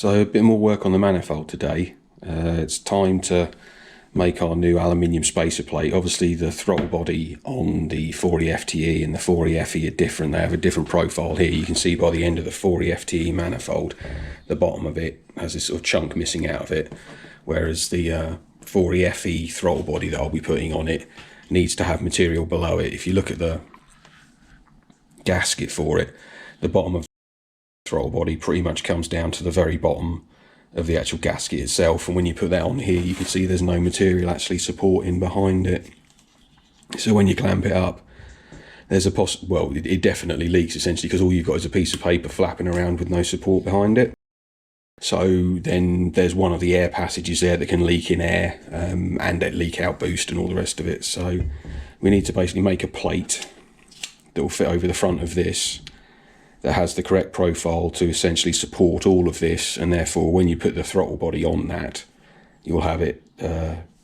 So a bit more work on the manifold today. It's time to make our new aluminium spacer plate. Obviously the throttle body on the 40 FTE and the 40 FE are different. They have a different profile here. You can see by the end of the 40 FTE manifold, the bottom of it has this sort of chunk missing out of it, whereas the 40 FE throttle body that I'll be putting on it needs to have material below it. If you look at the gasket for it, the bottom of the throttle body pretty much comes down to the very bottom of the actual gasket itself, and when you put that on here you can see there's no material actually supporting behind it. So when you clamp it up, there's a well, it definitely leaks essentially, because all you've got is a piece of paper flapping around with no support behind it. So then there's one of the air passages there that can leak in air, and a leak out boost and all the rest of it. So we need to basically make a plate that will fit over the front of this, that has the correct profile to essentially support all of this, and therefore when you put the throttle body on that, you'll have it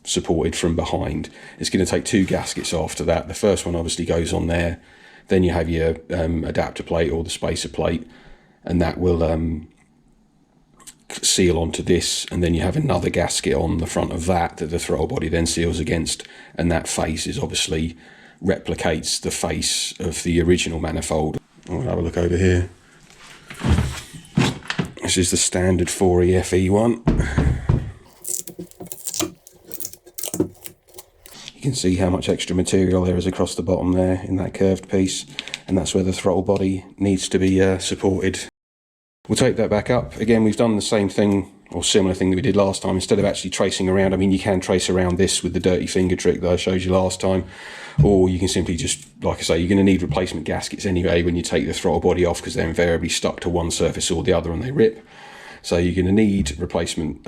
supported from behind. It's going to take two gaskets after that. The first one obviously goes on there, then you have your adapter plate or the spacer plate, and that will seal onto this, and then you have another gasket on the front of that the throttle body then seals against, and that face is obviously replicates the face of the original manifold. I'll have a look over here. This is the standard 40 FE one. You can see how much extra material there is across the bottom there in that curved piece, and that's where the throttle body needs to be supported. We'll take that back up. Again, we've done the same thing or similar thing that we did last time. Instead of actually tracing around, I mean, you can trace around this with the dirty finger trick that I showed you last time, or you can simply just, like I say, you're going to need replacement gaskets anyway when you take the throttle body off, because they're invariably stuck to one surface or the other and they rip. So you're going to need replacement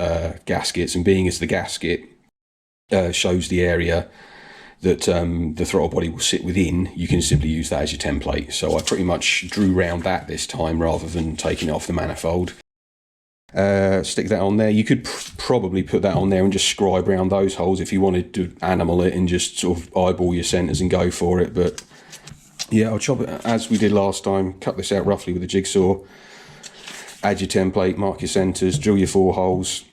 gaskets, and being as the gasket shows the area that the throttle body will sit within, you can simply use that as your template. So I pretty much drew round that this time rather than taking it off the manifold. Stick that on there. You could probably put that on there and just scribe around those holes if you wanted to animal it and just sort of eyeball your centres and go for it. But yeah, I'll chop it as we did last time. Cut this out roughly with a jigsaw. Add your template, mark your centres, drill your 4 holes.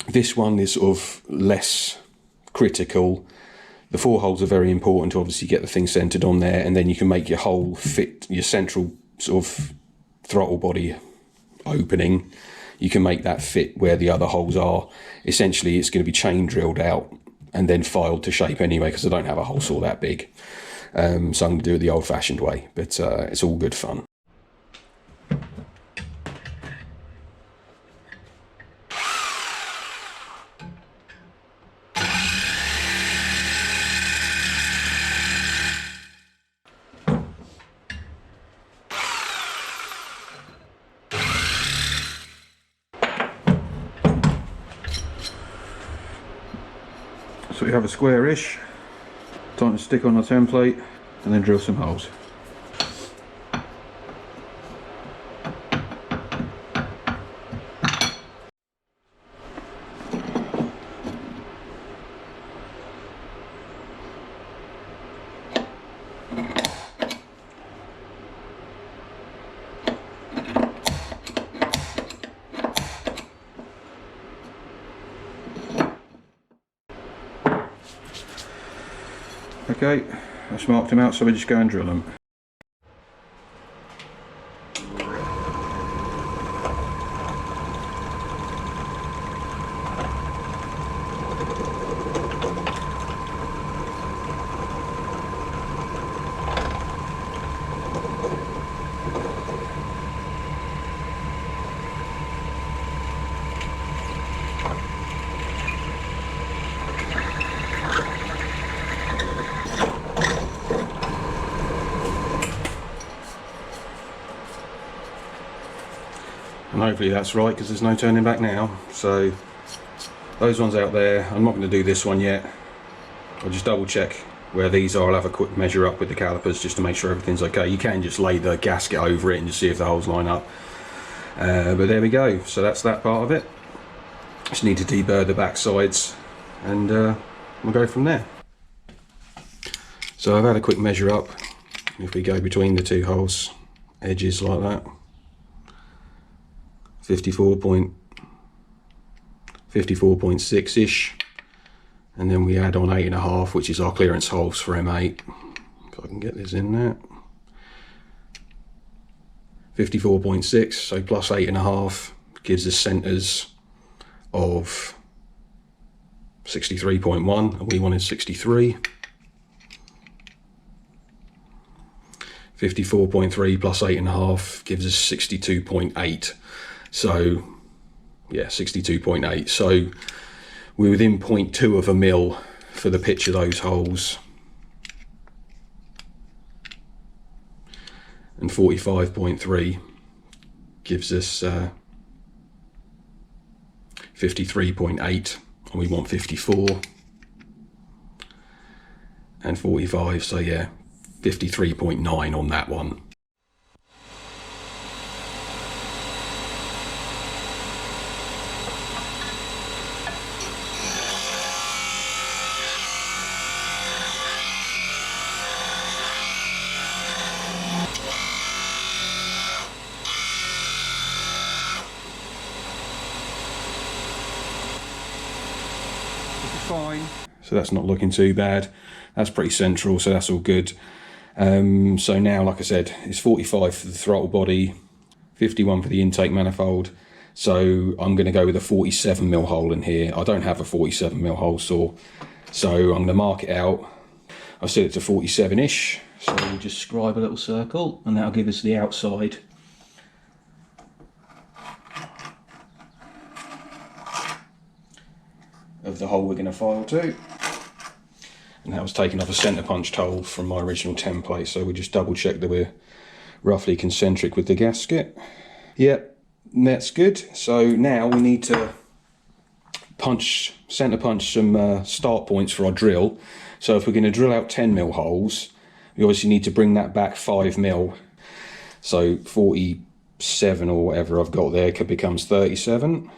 This one is sort of less critical. The 4 holes are very important to obviously get the thing centred on there, and then you can make your hole fit your central sort of throttle body opening. You can make that fit where the other holes are. Essentially it's going to be chain drilled out and then filed to shape anyway, because I don't have a hole saw that big. So I'm going to do it the old fashioned way, but it's all good fun. So we have a squarish, time to stick on the template and then drill some holes. Okay, I've marked them out, so we just go and drill them. And hopefully that's right, because there's no turning back now. So those ones out there, I'm not going to do this one yet. I'll just double check where these are. I'll have a quick measure up with the calipers just to make sure everything's okay. You can just lay the gasket over it and just see if the holes line up. But there we go, so that's that part of it. Just need to deburr the back sides, and we'll go from there. So I've had a quick measure up. If we go between the 2 holes, edges like that, 54.6-ish, and then we add on 8.5, which is our clearance holes for M8. If I can get this in there. 54.6, so plus 8.5 gives us centres of 63.1, and we wanted 63. 54.3 plus 8.5 gives us 62.8. So yeah, 62.8. So we're within 0.2 of a mil for the pitch of those holes. And 45.3 gives us 53.8, and we want 54. And 45, so yeah, 53.9 on that one. Fine. So that's not looking too bad. That's pretty central, so that's all good. So now, like I said, it's 45 for the throttle body, 51 for the intake manifold. So I'm going to go with a 47mm hole in here. I don't have a 47mm hole saw, so I'm going to mark it out. I've set it to 47-ish, so we'll just scribe a little circle, and that'll give us the outside. Of the hole we're going to file to. And that was taken off a centre punched hole from my original template, so we just double check that we're roughly concentric with the gasket. Yep, that's good. So now we need to centre punch some start points for our drill. So if we're going to drill out 10mm holes, we obviously need to bring that back 5mm. So 47 or whatever I've got there becomes 37.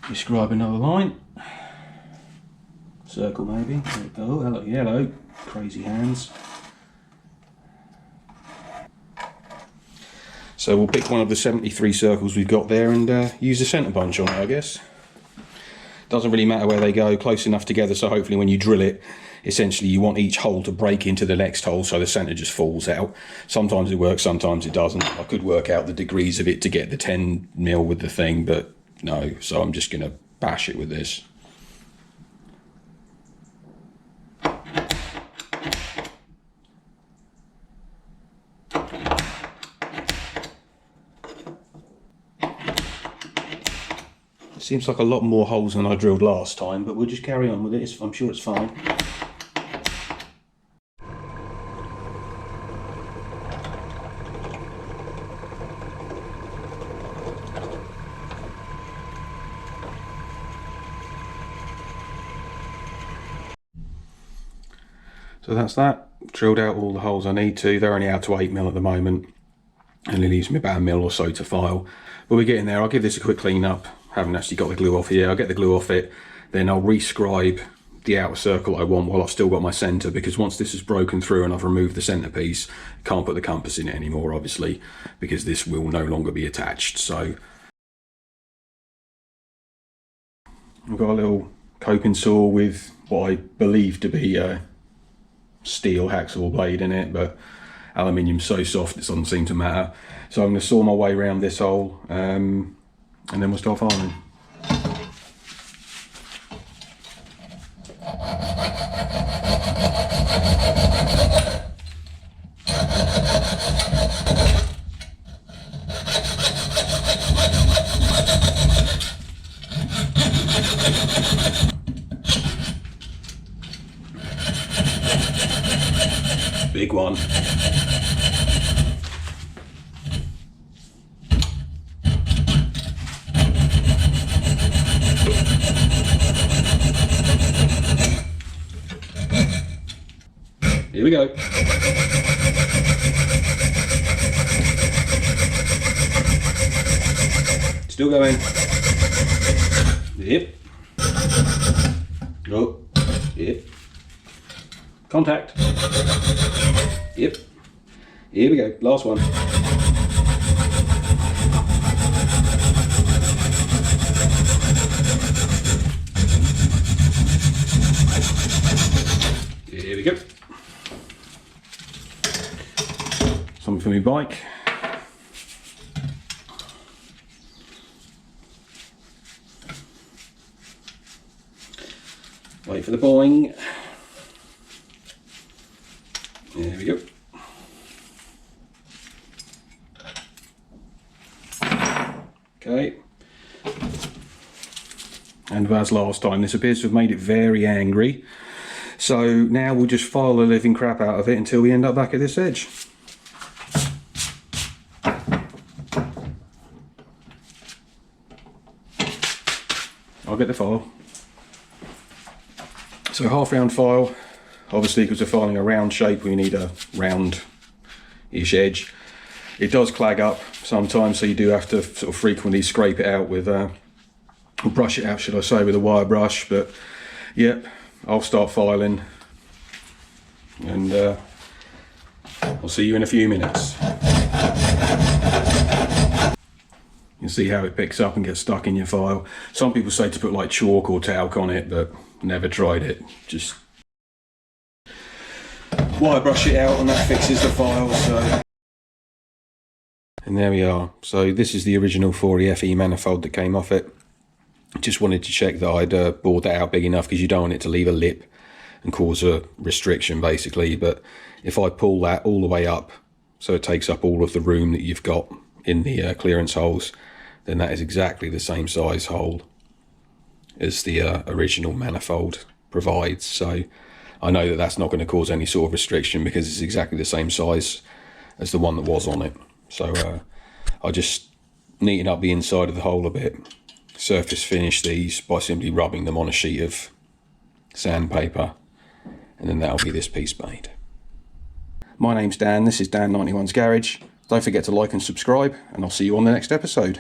We scribe another line. Circle maybe. Oh, hello, yellow. Crazy hands. So we'll pick one of the 73 circles we've got there and use a centre punch on it, I guess. Doesn't really matter where they go, close enough together so hopefully when you drill it, essentially you want each hole to break into the next hole so the centre just falls out. Sometimes it works, sometimes it doesn't. I could work out the degrees of it to get the 10mm with the thing, but no, so I'm just going to bash it with this. It seems like a lot more holes than I drilled last time, but we'll just carry on with it. I'm sure it's fine. So that's that. Drilled out all the holes I need to. They're only out to 8mm at the moment, and it leaves me about 1mm or so to file. But we're getting there. I'll give this a quick clean up. Haven't actually got the glue off here. I'll get the glue off it, then I'll rescribe the outer circle I want while I've still got my centre, because once this is broken through and I've removed the centre piece, I can't put the compass in it anymore, obviously, because this will no longer be attached. So I've got a little coping saw with what I believe to be a steel hacksaw blade in it, but aluminium's so soft it doesn't seem to matter. So I'm going to saw my way around this hole, and then we'll start filing. Big one. Here we go. Still going. Yep. Oh. Yep. Contact. Yep. Here we go. Last one. new bike. Wait for the boing. There we go. Okay. And as last time, this appears to have made it very angry. So now we'll just file the living crap out of it until we end up back at this edge. I'll get the file. So half round file, obviously because we're filing a round shape we need a round-ish edge. It does clag up sometimes, so you do have to sort of frequently scrape it out with, brush it out should I say, with a wire brush. But yep, I'll start filing and I'll see you in a few minutes. You can see how it picks up and gets stuck in your file. Some people say to put like chalk or talc on it, but never tried it. Just wire brush it out and that fixes the file. So, and there we are. So this is the original 40FE manifold that came off it. Just wanted to check that I'd bored that out big enough, because you don't want it to leave a lip and cause a restriction basically. But if I pull that all the way up so it takes up all of the room that you've got in the clearance holes, then that is exactly the same size hole as the original manifold provides. So I know that that's not going to cause any sort of restriction because it's exactly the same size as the one that was on it. So I just neaten up the inside of the hole a bit, surface finish these by simply rubbing them on a sheet of sandpaper, and then that'll be this piece made. My name's Dan, this is Dan91's Garage. Don't forget to like and subscribe, and I'll see you on the next episode.